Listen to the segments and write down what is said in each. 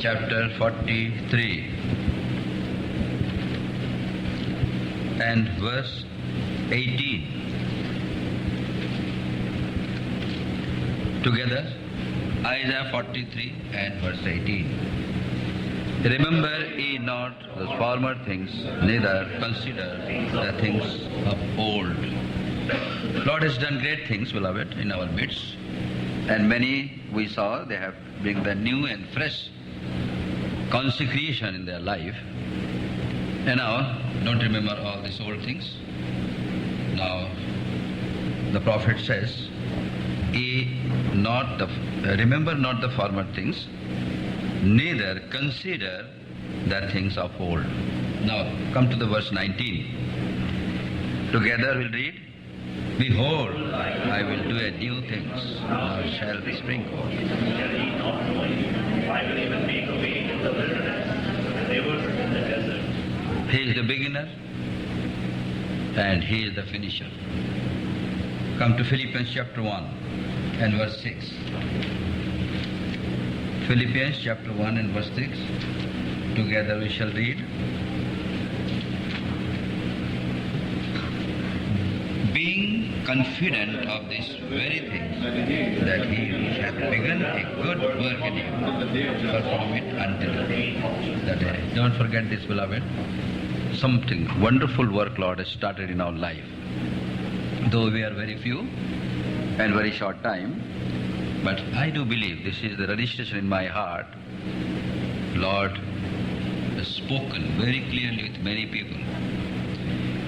chapter 43 and verse 18. Together, Isaiah 43 and verse 18. Remember ye not the former things, neither consider the things of old. Lord has done great things, beloved, in our midst. And many we saw, they have bring the new and fresh consecration in their life. And now, don't remember all these old things. Now, the prophet says, remember not the former things, neither consider the things of old. Now, come to the verse 19. Together we'll read, Behold, I will do a new thing, now shall it spring forth. I will even make a way in the wilderness, rivers in the desert. He is the beginner and He is the finisher. Come to Philippians chapter 1 and verse 6. Philippians chapter 1 and verse 6. Together we shall read. Being confident of this very thing, that He which hath begun a good work in you, perform it until the day. Don't forget this, beloved. Something wonderful work Lord has started in our life. Though we are very few and very short time, but I do believe this is the registration in my heart. Lord has spoken very clearly with many people.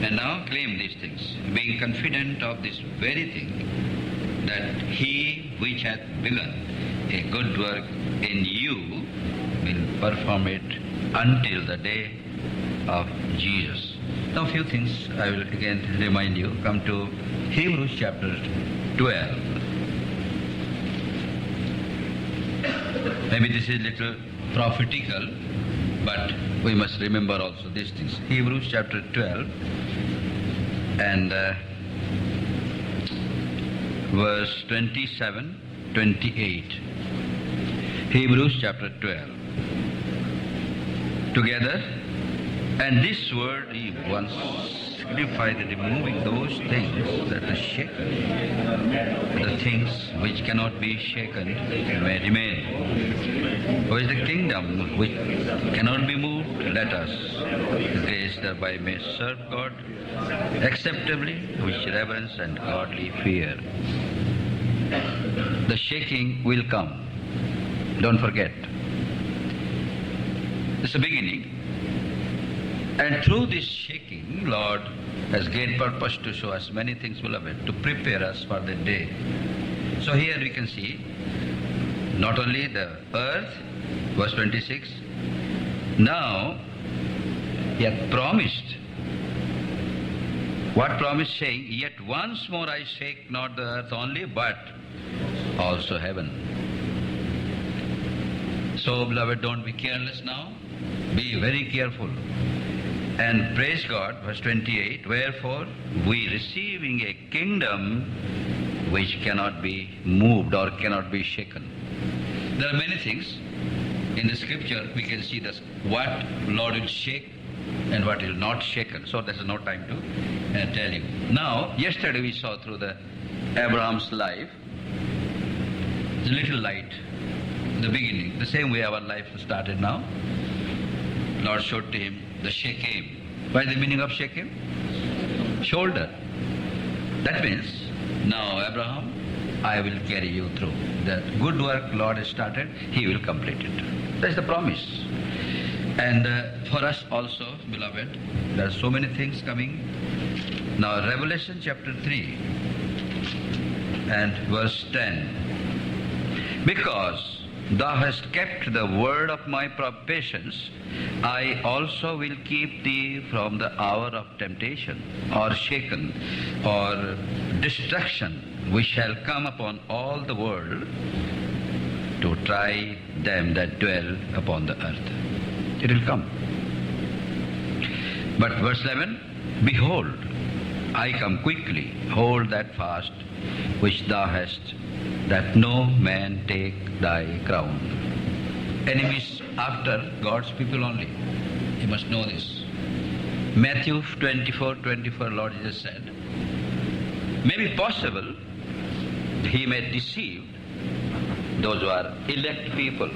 And now claim these things, being confident of this very thing, that He which hath begun a good work in you will perform it until the day of Jesus. Now, a few things I will again remind you. Come to Hebrews chapter 12. Maybe this is little prophetical, but we must remember also these things. Hebrews chapter 12 and verse 27, 28. Hebrews chapter 12. Together, and this word He once signified removing those things that are shaken. The things which cannot be shaken may remain. For is the kingdom which cannot be moved, let us, with grace thereby may serve God acceptably with reverence and godly fear. The shaking will come. Don't forget. It's the beginning. And through this shaking, Lord has great purpose to show us many things, beloved, to prepare us for the day. So here we can see not only the earth, verse 26, now He hath promised. What promise? Saying, yet once more I shake not the earth only, but also heaven. So, beloved, don't be careless now. Be very careful. And praise God, verse 28, wherefore we receiving a kingdom which cannot be moved or cannot be shaken. There are many things in the scripture we can see this, what Lord will shake and what will not shaken. So there's no time to tell you. Now, yesterday we saw through the Abraham's life, the little light, the beginning, the same way our life started now. Lord showed to him the Shechem. What is the meaning of Shechem? Shoulder. That means, now Abraham, I will carry you through. The good work Lord has started, He will complete it. That's the promise. And for us also, beloved, there are so many things coming. Now Revelation chapter 3 and verse 10. Because thou hast kept the word of my patience, I also will keep thee from the hour of temptation, or shaken, or destruction, which shall come upon all the world to try them that dwell upon the earth. It will come. But verse 11, behold, I come quickly, hold that fast which thou hast, that no man take thy crown. Enemies after God's people only. You must know this. Matthew 24, Lord Jesus said, maybe possible he may deceive those who are elect people.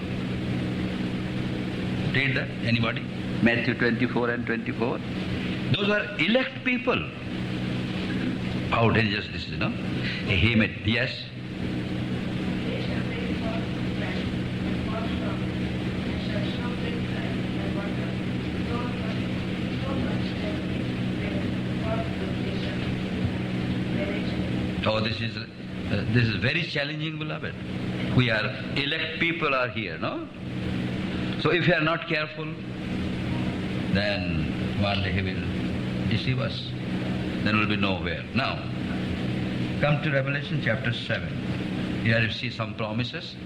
Read that, anybody? Matthew 24 and 24. Those are elect people. How dangerous this is, no? He may, yes? Oh, this is very challenging, beloved. We are elect people are here, no? So if you are not careful, then one day he will deceive us. Then we'll be nowhere. Now, come to Revelation chapter 7. Here you see some promises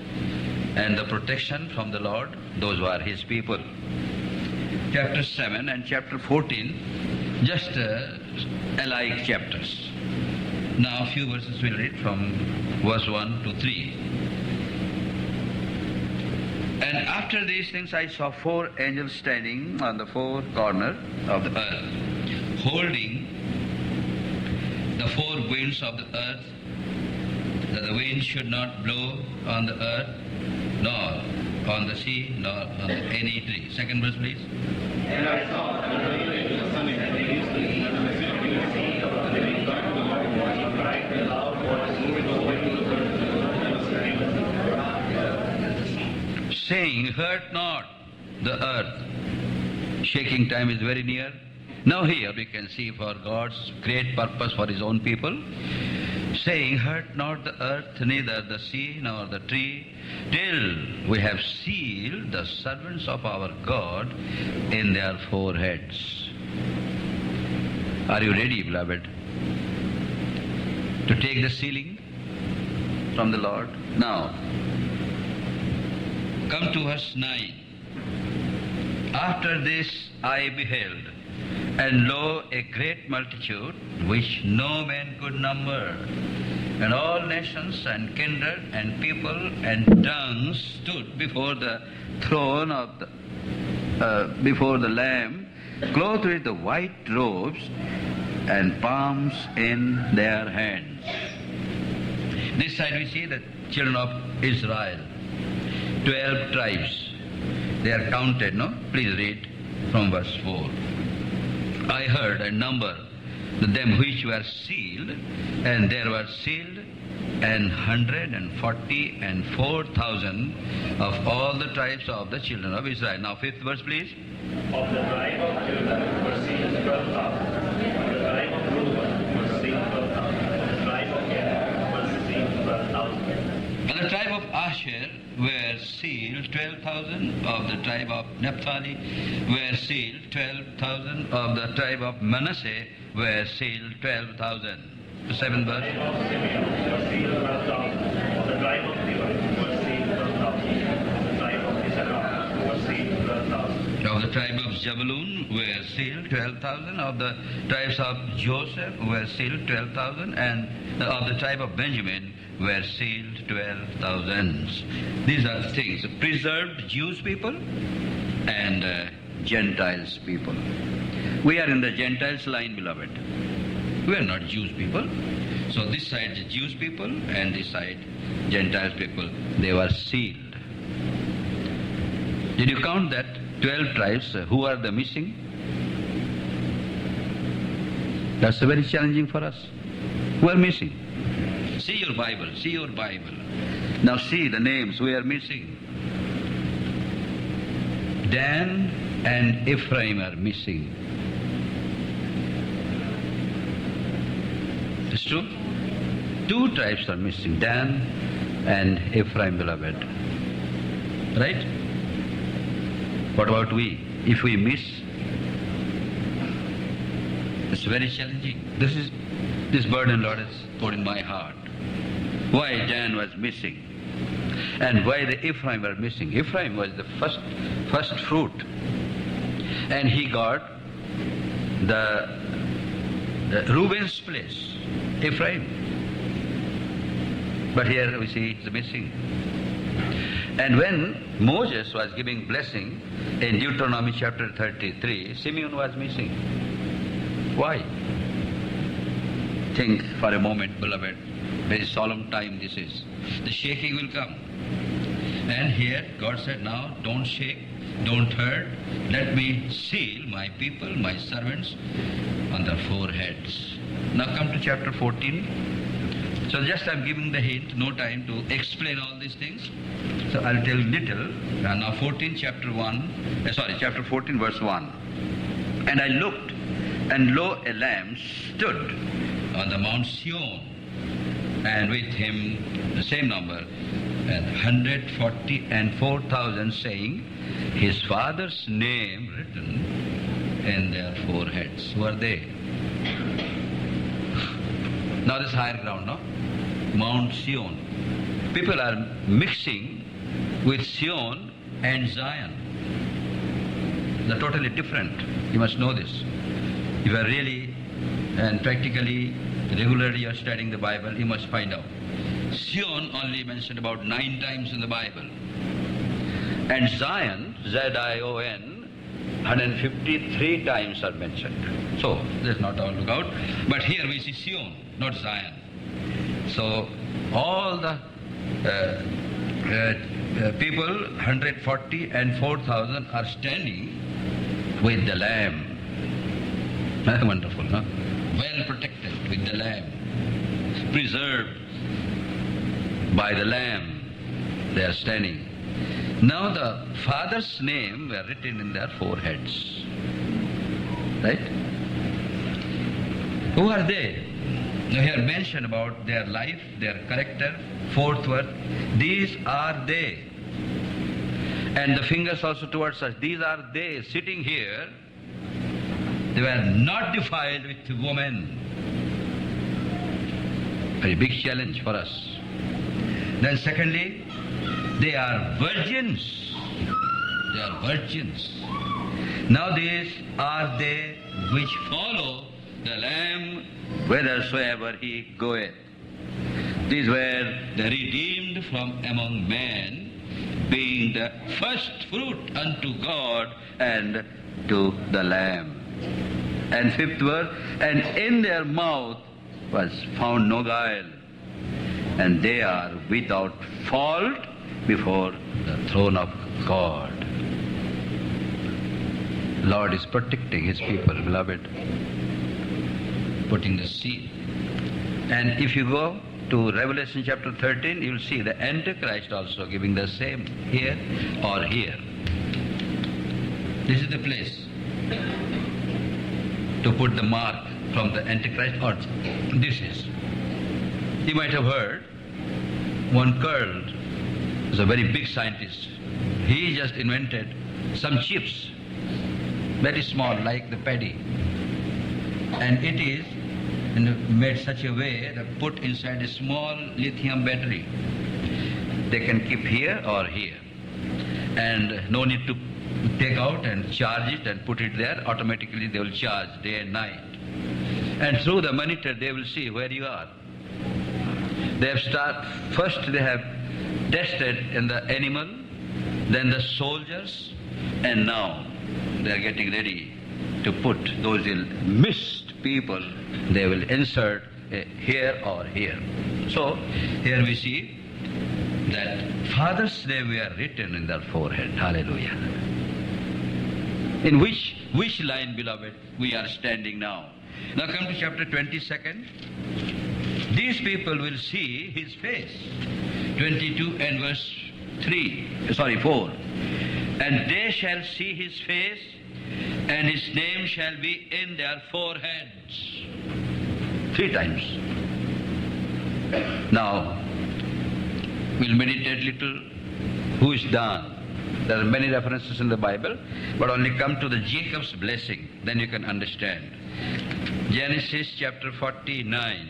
and the protection from the Lord, those who are his people. Chapter 7 and chapter 14, just alike chapters. Now a few verses we'll read from verse 1 to 3. And after these things I saw 4 angels standing on the 4 corners of the earth, holding the 4 winds of the earth, that the wind should not blow on the earth, nor on the sea, nor on any tree. Second verse, please. And I saw another angel ascending from the east to the east, and sitting in the sea of the living God of the Lord, and he cried with a loud voice, moving away to the earth, saying, hurt not the earth. Shaking time is very near. Now here we can see for God's great purpose for his own people, saying, hurt not the earth, neither the sea nor the tree, till we have sealed the servants of our God in their foreheads. Are you ready, beloved, to take the sealing from the Lord? Now, come to verse 9. After this I beheld, and lo, a great multitude, which no man could number, and all nations and kindred and people and tongues stood before the throne of before the Lamb, clothed with the white robes and palms in their hands. This side we see the children of Israel, 12 tribes. They are counted, no? Please read from verse 4. I heard a number them which were sealed, and there were sealed 144,000 of all the tribes of the children of Israel. Now 5th verse, please. Of the tribe of Judah were sealed 12,000. Of the tribe of Reuben were sealed 12,000. Of the tribe of Gad were sealed 12,000. And the tribe of Asher were sealed 12,000. Of the tribe of Naphtali were sealed 12,000. Of the tribe of Manasseh were sealed 12,000. The 7th verse. Of Simeon were sealed 12,000. Of the tribe of Levi were sealed 12,000. Of the tribe of Issachar were sealed 12,000. Of the tribe of Zebulun were sealed 12,000. Of the tribes of Joseph were sealed 12,000. And of the tribe of Benjamin were sealed 12,000. These are things. Preserved Jews people and Gentiles people. We are in the Gentiles line, beloved. We are not Jews people. So this side is Jews people and this side Gentiles people. They were sealed. Did you count that? 12 tribes. Who are the missing? That's very challenging for us. Who are missing? See your Bible. See your Bible. Now see the names we are missing. Dan and Ephraim are missing. It's true? 2 tribes are missing. Dan and Ephraim, beloved. Right? What about we? If we miss, it's very challenging. This burden Lord has put in my heart. Why Dan was missing? And why the Ephraim were missing? Ephraim was the first fruit. And he got the Reuben's place, Ephraim. But here we see it's missing. And when Moses was giving blessing in Deuteronomy chapter 33, Simeon was missing. Why? Think for a moment, beloved. Very solemn time this is. The shaking will come. And here God said, now don't shake, don't hurt. Let me seal my people, my servants on their foreheads. Now come to chapter 14. So just I'm giving the hint, no time to explain all these things. So I'll tell little. Now 14 chapter 14 verse 1. And I looked, and lo, a lamb stood on the Mount Sion, and with him the same number, and 144,000, saying, his father's name written in their foreheads. Who are they? Now this higher ground, no? Mount Sion. People are mixing with Sion and Zion. They're totally different. You must know this. If you are really and practically, regularly you are studying the Bible, you must find out. Sion only mentioned about 9 times in the Bible. And Zion, Z-I-O-N, 153 times are mentioned. So, let's not all look out. But here we see Sion, not Zion. So, all the people, 144,000 are standing with the Lamb. Wonderful, huh? Well protected with the Lamb. Preserved by the Lamb. They are standing. Now the Father's name were written in their foreheads. Right? Who are they? Now here mention about their life, their character, fourth word. These are they. And the fingers also towards us. These are they sitting here. They were not defiled with women. Very big challenge for us. Then secondly, they are virgins. They are virgins. Now these are they which follow the Lamb whithersoever he goeth. These were the redeemed from among men, being the first fruit unto God and to the Lamb. And fifth word, and in their mouth was found no guile, and they are without fault before the throne of God. Lord is protecting his people, beloved, putting the seal. And if you go to Revelation chapter 13, you will see the Antichrist also giving the same here or here. This is the place to put the mark from the Antichrist, or this is. You might have heard one Curl is a very big scientist. He just invented some chips, very small, like the paddy. And it is made such a way that put inside a small lithium battery. They can keep here or here. And no need to take out and charge it and put it there. Automatically they will charge day and night. And through the monitor they will see where you are. They have first they have tested in the animal, then the soldiers, and now they are getting ready to put those missed people, they will insert here or here. So here we see that Father's name were written in their forehead. Hallelujah. In which line, beloved, we are standing now? Now come to chapter 22nd. These people will see his face. 22 and verse 4. And they shall see his face, and his name shall be in their foreheads. 3 times. Now, we'll meditate little. Who is Dan? There are many references in the Bible, but only come to the Jacob's blessing, then you can understand. Genesis chapter 49.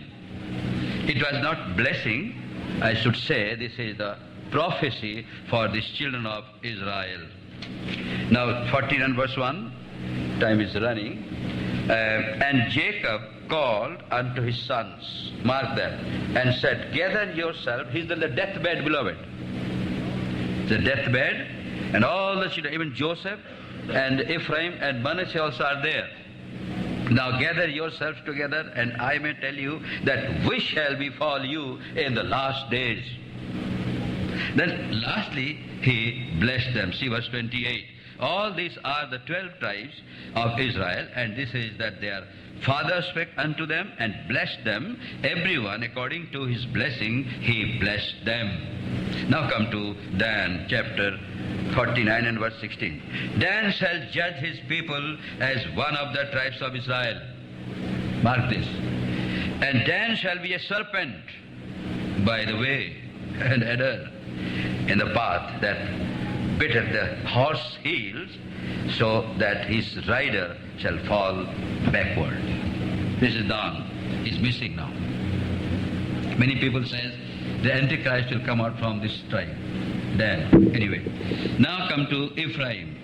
It was not blessing, I should say, this is the prophecy for these children of Israel. Now 14 and verse 1, time is running. And Jacob called unto his sons, mark that, and said, gather yourself, he's on the deathbed, beloved. the deathbed, and all the children, even Joseph and Ephraim and Manasseh also are there. Now gather yourselves together, and I may tell you that which shall befall you in the last days. Then lastly, he blessed them. See verse 28. All these are the 12 tribes of Israel, and this is that their father spake unto them and blessed them, everyone according to his blessing he blessed them. Now come to Dan chapter 49 and verse 16. Dan shall judge his people as one of the tribes of Israel. Mark this. And Dan shall be a serpent by the way, and adder in the path that bitteth the horse heels, so that his rider shall fall backward. This is Dan. Is missing now. Many people says the Antichrist will come out from this tribe. Dan. Anyway. Now come to Ephraim.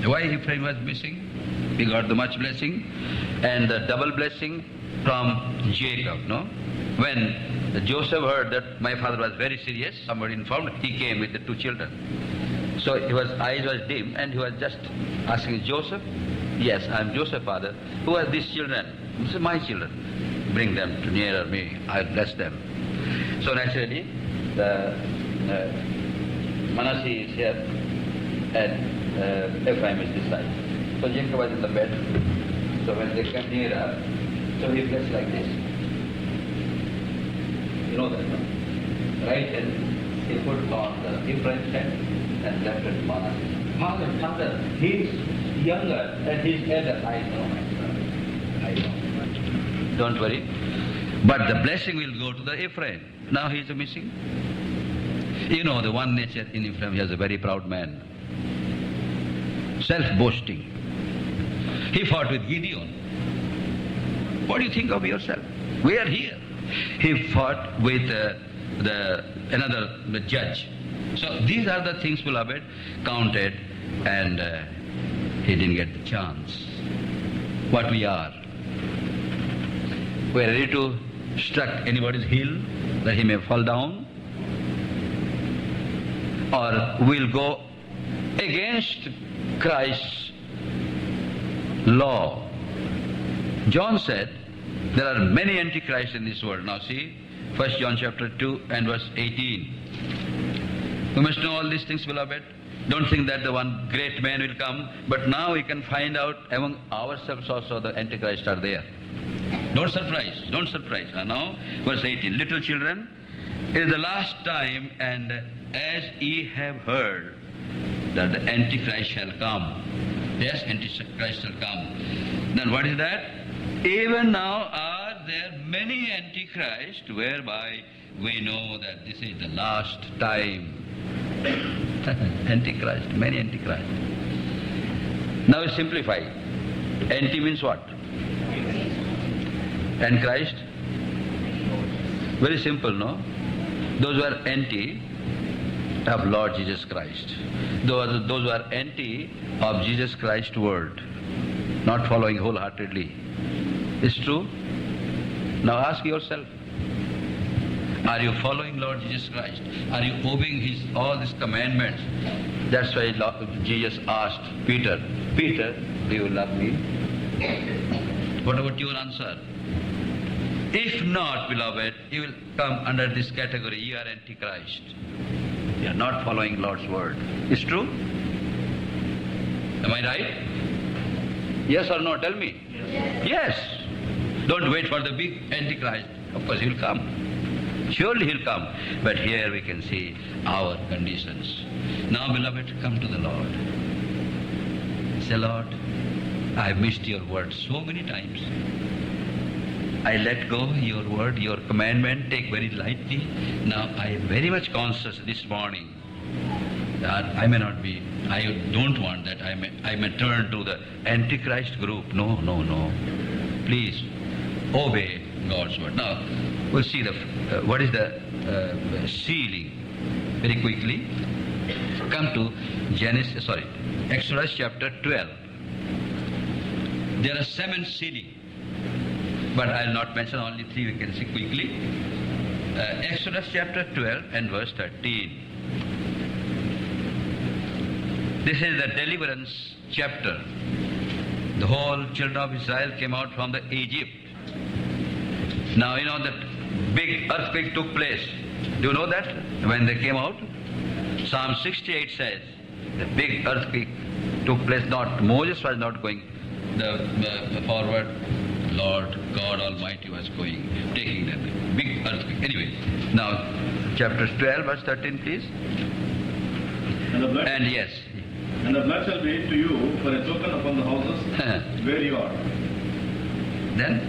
Why Ephraim was missing? He got the much blessing and the double blessing from Jacob, no? When Joseph heard that my father was very serious, somebody informed, he came with the 2 children. So his eyes was dim and he was just asking, Joseph? Yes, I am Joseph, father. Who are these children? He said, my children. Bring them to nearer me. I will bless them. So naturally, the Manasseh is here and Ephraim is this side. So Jacob was in the bed. So when they came nearer, so he blessed like this. You know that, no? Right hand he put on the Ephraim's hand and left hand Manasseh. Father, he is younger and he is elder. I know, my son. I know. Don't worry. But the blessing will go to the Ephraim. Now he is missing. You know, the one nature in Ephraim, he is a very proud man. Self-boasting. He fought with Gideon. What do you think of yourself? We are here. He fought with another judge. So these are the things, beloved, counted, and he didn't get the chance. What we are. We are ready to struck anybody's heel that he may fall down, or we'll go against Christ's law. John said there are many antichrists in this world. Now see 1 John chapter 2 and verse 18. We must know all these things, beloved. Don't think that the one great man will come, but now we can find out among ourselves also the antichrists are there. Don't surprise, don't surprise. Now verse 18, little children, it is the last time, and as ye have heard that the Antichrist shall come. Yes, Antichrist shall come. Then what is that? Even now are there many Antichrists, whereby we know that this is the last time. Antichrist, many Antichrists. Now we simplify. Anti means what? And Christ? Very simple, no? Those who are anti of Lord Jesus Christ. Those who are anti of Jesus Christ's word, not following wholeheartedly. It's true? Now ask yourself, are you following Lord Jesus Christ? Are you obeying his all these commandments? That's why Jesus asked Peter, Peter, do you love me? What about your answer? If not, beloved, you will come under this category. You are Antichrist. You are not following Lord's word. It's true? Am I right? Yes or no? Tell me. Yes. Don't wait for the big Antichrist. Of course, he'll come. Surely he'll come. But here we can see our conditions. Now, beloved, come to the Lord. Say, Lord, I have missed your word so many times. I let go your word, your commandment, take very lightly. Now I am very much conscious this morning that I may not be, I don't want that I may turn to the Antichrist group. No, no, no. Please obey God's word. Now we'll see what is the sealing very quickly. Come to Exodus chapter 12. There are 7 sealing. But I will not mention, only 3 we can see quickly. Exodus chapter 12 and verse 13. This is the deliverance chapter. The whole children of Israel came out from the Egypt. Now you know that big earthquake took place. Do you know that? When they came out? Psalm 68 says, the big earthquake took place. Not Moses was not going the forward. Lord God Almighty was going, taking them. Big earthquake. Anyway, now chapter 12, verse 13, please. And the blood, And yes, and the blood shall be to you for a token upon the houses where you are. then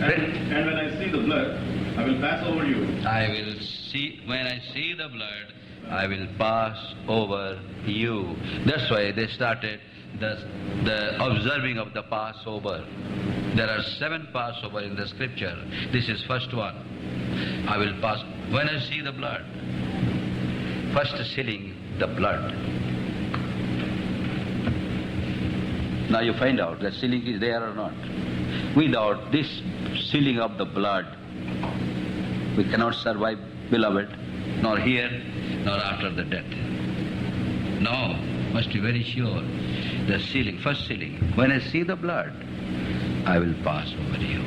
And when I see the blood, I will pass over you. I will see, when I see the blood, I will pass over you. That's why they started the observing of the Passover. There are 7 Passover in the scripture. This is first one. I will pass, when I see the blood. First sealing, the blood. Now you find out that sealing is there or not. Without this sealing of the blood, we cannot survive, beloved, nor here, nor after the death. No, must be very sure. The sealing, first sealing. When I see the blood, I will pass over you.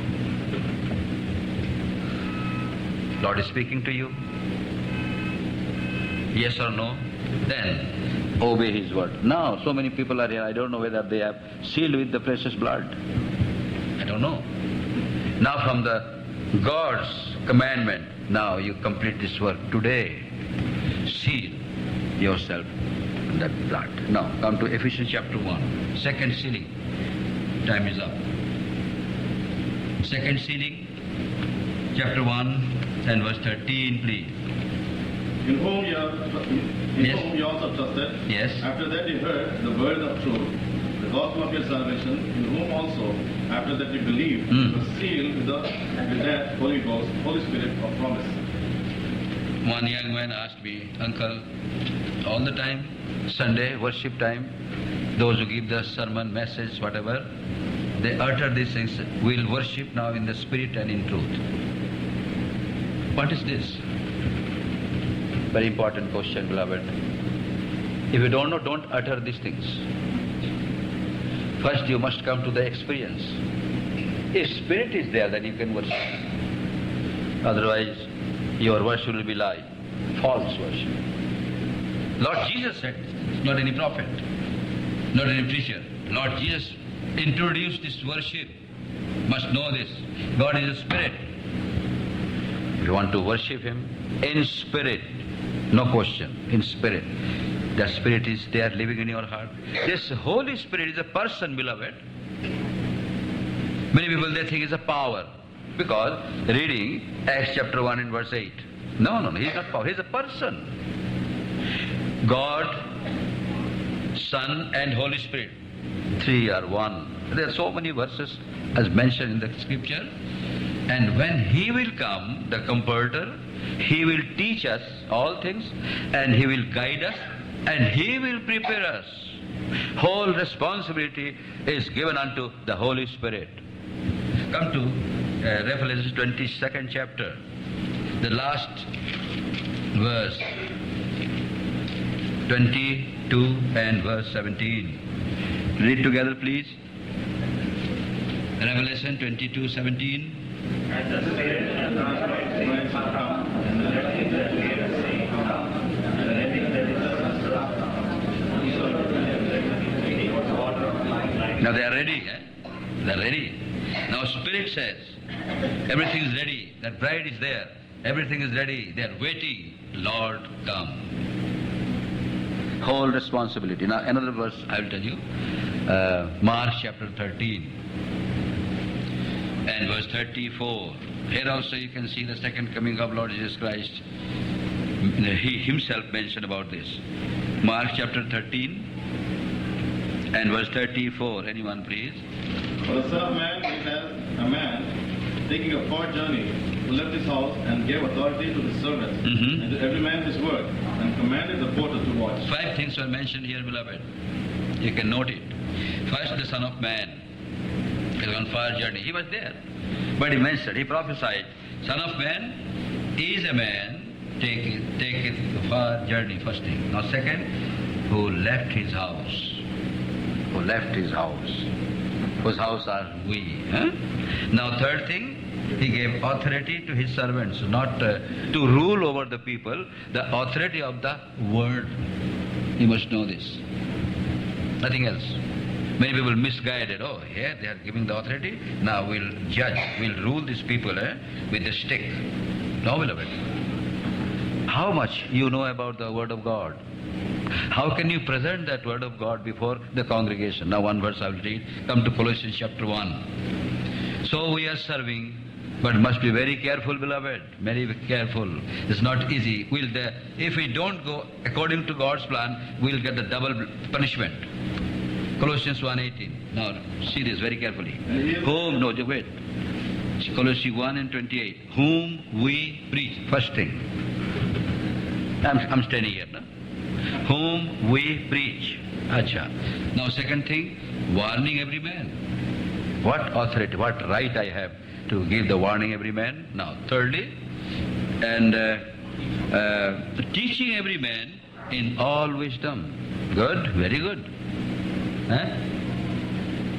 Lord is speaking to you. Yes or no? Then obey His word. Now so many people are here, I don't know whether they have sealed with the precious blood. I don't know. Now from the God's commandment, now you complete this work today. Seal yourself in that blood. Now come to Ephesians chapter 1. Second sealing. Time is up. Second sealing, chapter 1 and verse 13, please. In whom you also trusted. Yes. After that you heard the word of truth, the gospel of your salvation, in whom also, after that you believed, was sealed with that Holy Ghost, Holy Spirit of promise. One young man asked me, Uncle, all the time, Sunday, worship time, those who give the sermon, message, whatever, they utter these things, we'll worship now in the spirit and in truth. What is this? Very important question, beloved. If you don't know, don't utter these things. First you must come to the experience. If spirit is there, then you can worship. Otherwise, your worship will be lie, false worship. Lord Jesus said, not any prophet, not any preacher. Lord Jesus introduced this worship. Must know this. God is a spirit. If you want to worship Him in spirit, no question, in spirit. The Spirit is there living in your heart. This Holy Spirit is a person, beloved. Many people, they think it's a power. Because reading Acts chapter 1 and verse 8. No, He is not power. He is a person. God, Son and Holy Spirit. 3 are one. There are so many verses as mentioned in the scripture. And when He will come, the Comforter, He will teach us all things and He will guide us and He will prepare us. Whole responsibility is given unto the Holy Spirit. Come to Revelation 22nd chapter, the last verse, 22 and verse 17. Read together, please. Revelation 22:17. And the Spirit and the Christ shall come, and let him that heareth say, come, and let him that is athirst come. Whosoever will drink of the water of life. Now they are ready, They are ready. Now Spirit says, everything is ready. That bride is there. Everything is ready. They are waiting. Lord, come. Whole responsibility. Now another verse I will tell you. Mark chapter 13 and verse 34. Here also you can see the second coming of Lord Jesus Christ. He Himself mentioned about this. Mark chapter 13 and verse 34. Anyone please? For the Son of Man is as a man taking a far journey, who left his house and gave authority to his servants, and to every man his work, and commanded the porter to watch. 5 things were mentioned here, beloved. You can note it. First, the Son of Man is on far journey. He was there. But He mentioned, He prophesied, Son of Man is a man taketh a far journey, first thing. Now second, who left his house. Who left his house. Whose house are we? Huh? Now third thing, he gave authority to his servants, not to rule over the people, the authority of the word. You must know this. Nothing else. Many people misguided. Oh, here they are giving the authority. Now we'll judge, we'll rule these people with a stick. No, beloved. How much you know about the word of God? How can you present that word of God before the congregation? Now one verse I will read. Come to Colossians chapter 1. So we are serving, but must be very careful, beloved. Very careful. It's not easy. If we don't go according to God's plan, we'll get the double punishment. Colossians 1:18. Now see this very carefully. Wait. Colossians 1:28. Whom we preach. First thing. I'm standing here, no? Whom we preach. Acha. Now second thing, warning every man. What authority, what right I have to give the warning every man? Now thirdly, and teaching every man in all wisdom. Good, very good. Huh?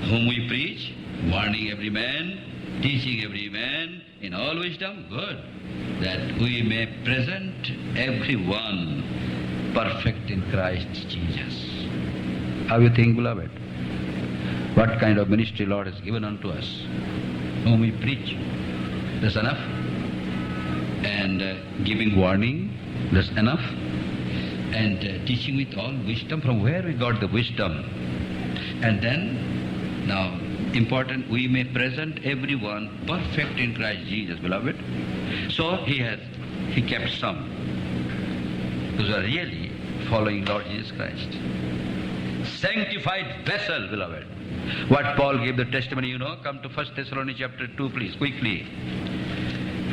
Whom we preach, warning every man, teaching every man in all wisdom. Good. That we may present everyone perfect in Christ Jesus. How you think, beloved? What kind of ministry Lord has given unto us? Whom we preach. That's enough. And giving warning. That's enough. And teaching with all wisdom. From where we got the wisdom? And then, now, important, we may present everyone perfect in Christ Jesus, beloved. So he kept some who are really following Lord Jesus Christ. Sanctified vessel, beloved. What Paul gave the testimony, you know. Come to 1 Thessalonians chapter 2, please, quickly.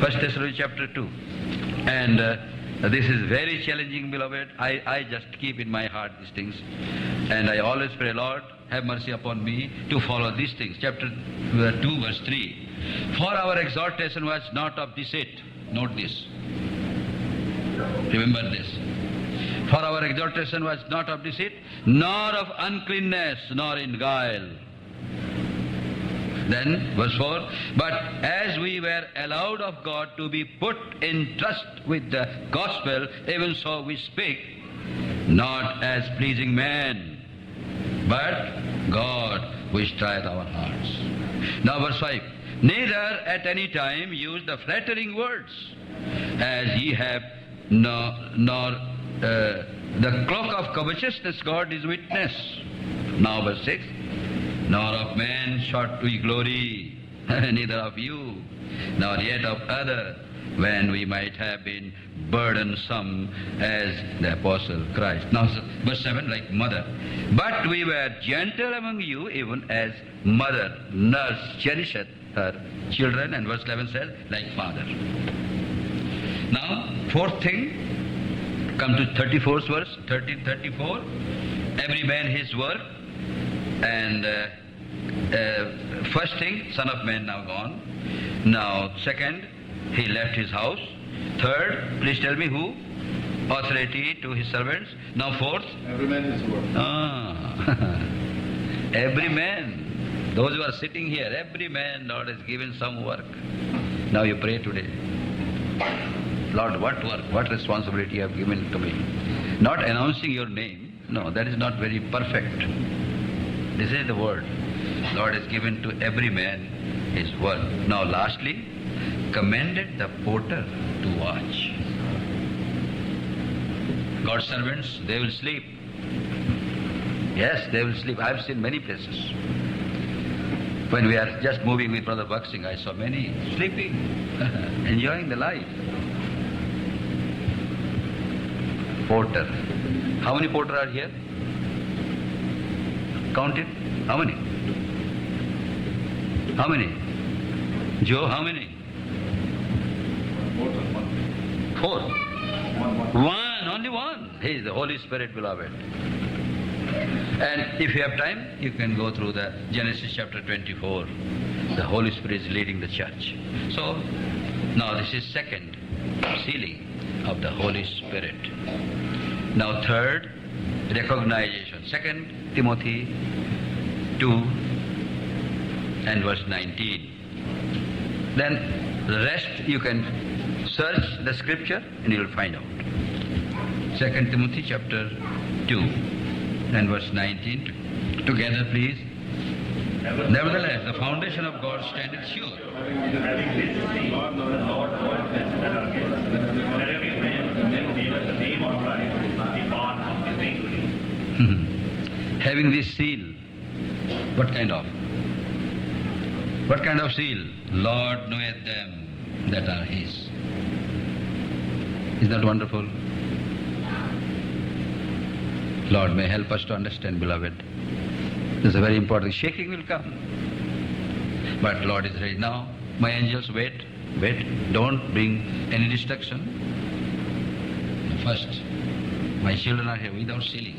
1 Thessalonians chapter 2. And this is very challenging, beloved. I just keep in my heart these things. And I always pray, Lord, have mercy upon me to follow these things. Chapter 2, verse 3. For our exhortation was not of deceit. Note this. Remember this. For our exhortation was not of deceit, nor of uncleanness, nor in guile. Then, verse 4, but as we were allowed of God to be put in trust with the gospel, even so we speak, not as pleasing man, but God which trieth our hearts. Now verse 5, neither at any time use the flattering words, as ye have, nor the cloak of covetousness, God is witness. Now verse 6, nor of man sought we glory, neither of you, nor yet of other, when we might have been burdensome as the apostle Christ. Now verse 7, like mother. But we were gentle among you, even as mother nurse cherisheth her children. And verse 11 says, like father. Now, fourth thing, come to 34th verse, 34. Every man his work. And first thing, Son of Man now gone. Now, second, he left his house. Third, please tell me who? Authority to his servants. Now fourth? Every man his work. Every man. Those who are sitting here, every man, Lord has given some work. Now you pray today. Lord, what work, what responsibility you have given to me? Not announcing your name. No, that is not very perfect. This is the word. Lord has given to every man his work. Now lastly, commanded the porter to watch. God's servants, they will sleep. Yes, they will sleep. I have seen many places. When we are just moving with Brother Buxing, I saw many sleeping, enjoying the life. Porter. How many porters are here? Count it. How many? How many? Joe, how many? Four. One, only one. He is the Holy Spirit, beloved. And if you have time, you can go through the Genesis chapter 24. The Holy Spirit is leading the church. So, now this is second sealing of the Holy Spirit. Now third, recognition. 2 Timothy 2 and verse 19. Then the rest you can search the scripture and you will find out. 2 Timothy chapter 2 and verse 19. Together please. Nevertheless, the foundation of God standeth sure. Having this seal, the Lord has that are against. Let every man remember the name of Christ depart from his iniquity. Having this seal, what kind of? What kind of seal? Lord knoweth them that are his. Is that wonderful? Lord may help us to understand, beloved. This is a very important. Shaking will come. But Lord is ready now. My angels, wait. Don't bring any destruction. First, my children are here without sealing.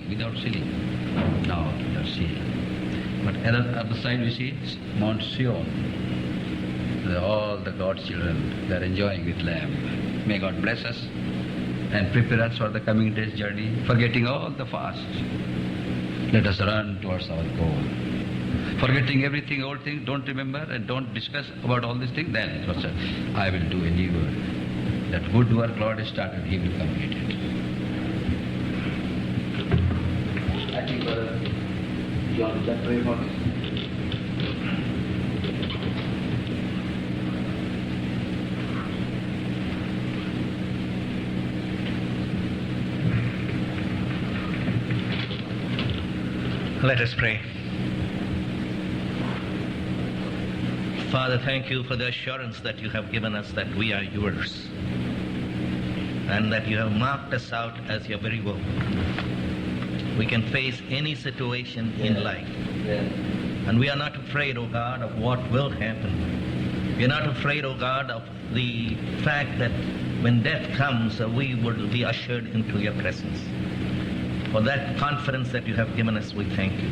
Now, without sealing. But at the other side we see Mount Sion. All the God's children, they are enjoying with Lamb. May God bless us and prepare us for the coming day's journey, forgetting all the past. Let us run towards our goal. Forgetting everything, old things, don't remember and don't discuss about all these things, then I will do a new work. That good work Lord has started, He will complete it. I think John can pray for us. Let us pray. Father, thank you for the assurance that you have given us that we are yours and that you have marked us out as your very own. We can face any situation in life. And we are not afraid, O God, of what will happen. We are not afraid, O God, of the fact that when death comes, we will be ushered into your presence. For that confidence that you have given us, we thank you.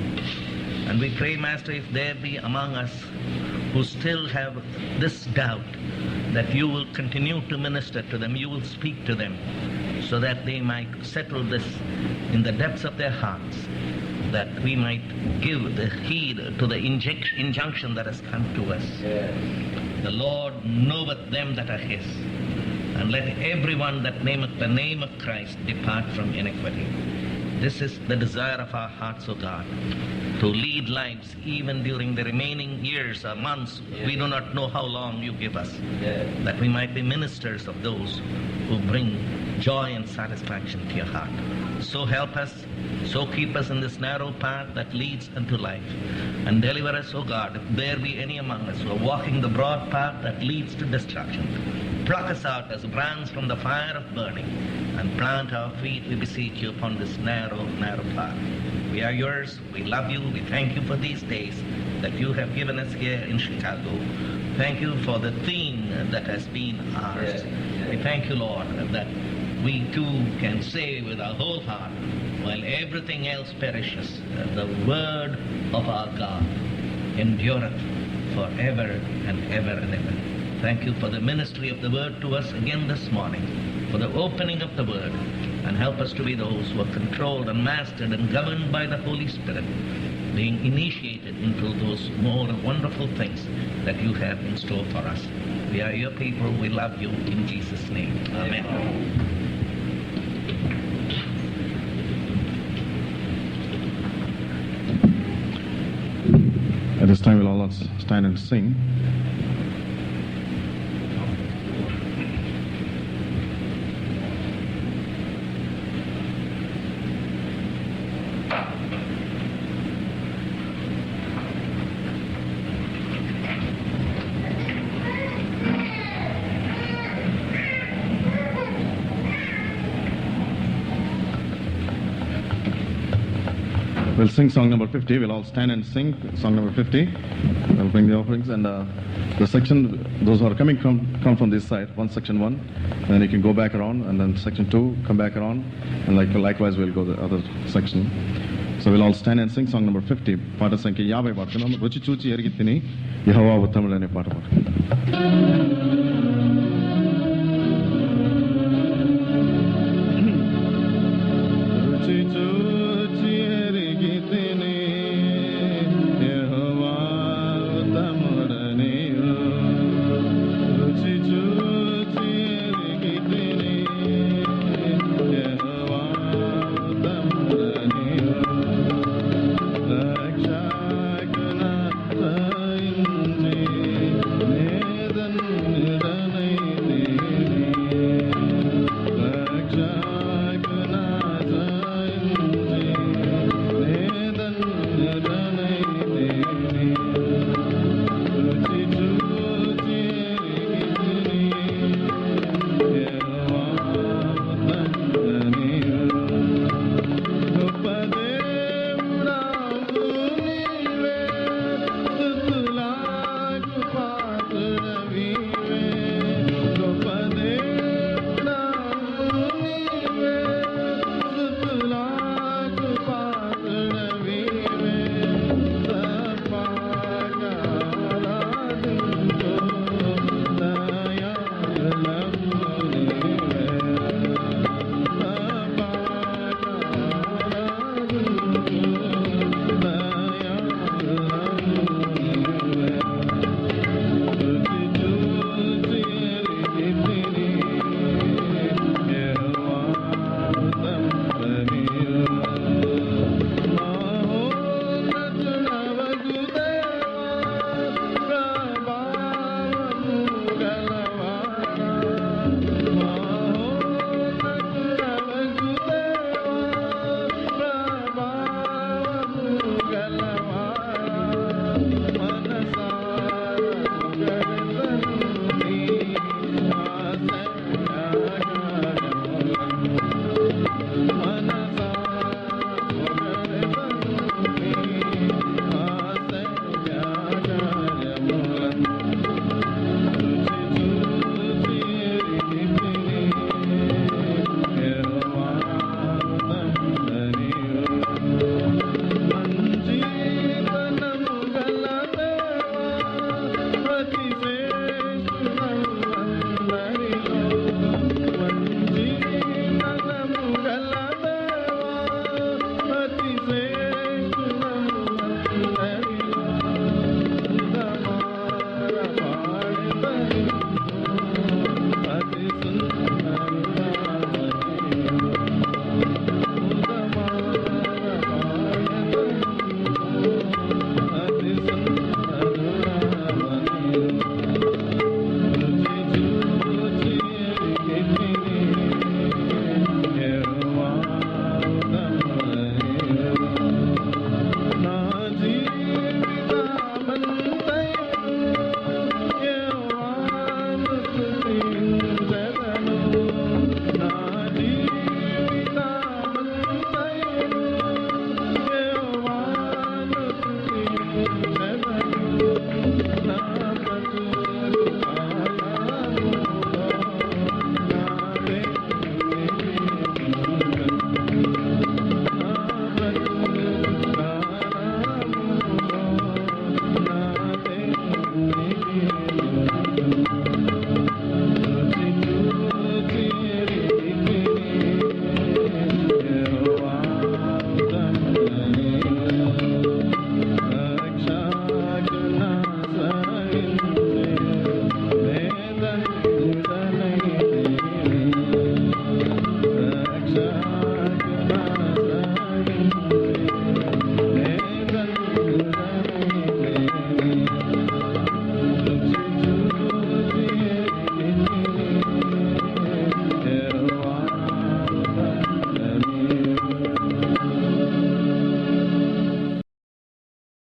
And we pray, Master, if there be among us who still have this doubt, that you will continue to minister to them, you will speak to them, so that they might settle this in the depths of their hearts, that we might give the heed to the injunction that has come to us. The Lord knoweth them that are his, and let everyone that nameth the name of Christ depart from iniquity. This is the desire of our hearts, O God, to lead lives even during the remaining years or months. We do not know how long you give us, that we might be ministers of those who bring joy and satisfaction to your heart. So help us, so keep us in this narrow path that leads unto life, and deliver us, O God, if there be any among us who are walking the broad path that leads to destruction. Pluck us out as brands from the fire of burning, and plant our feet, we beseech you, upon this narrow path. We are yours, we love you, we thank you for these days that you have given us here in Chicago. Thank you for the theme that has been ours. We thank you, Lord, that we too can say with our whole heart, while everything else perishes, the word of our God endureth forever and ever and ever. Thank you for the ministry of the word to us again this morning, for the opening of the word, and help us to be those who are controlled and mastered and governed by the Holy Spirit, being initiated into those more wonderful things that you have in store for us. We are your people, we love you, in Jesus' name. Amen. At this time, we'll all stand and sing. We'll sing song number 50. We'll all stand and sing song number 50. We'll bring the offerings, and the section, those who are coming, come from this side, section 1. Then you can go back around, and then section 2, come back around, and likewise we'll go the other section. So we'll all stand and sing song number 50. Paata sankhya 50 paadukundam. Ruchi chuchi erigithini Yehova utthamulu ane paata paadukundam.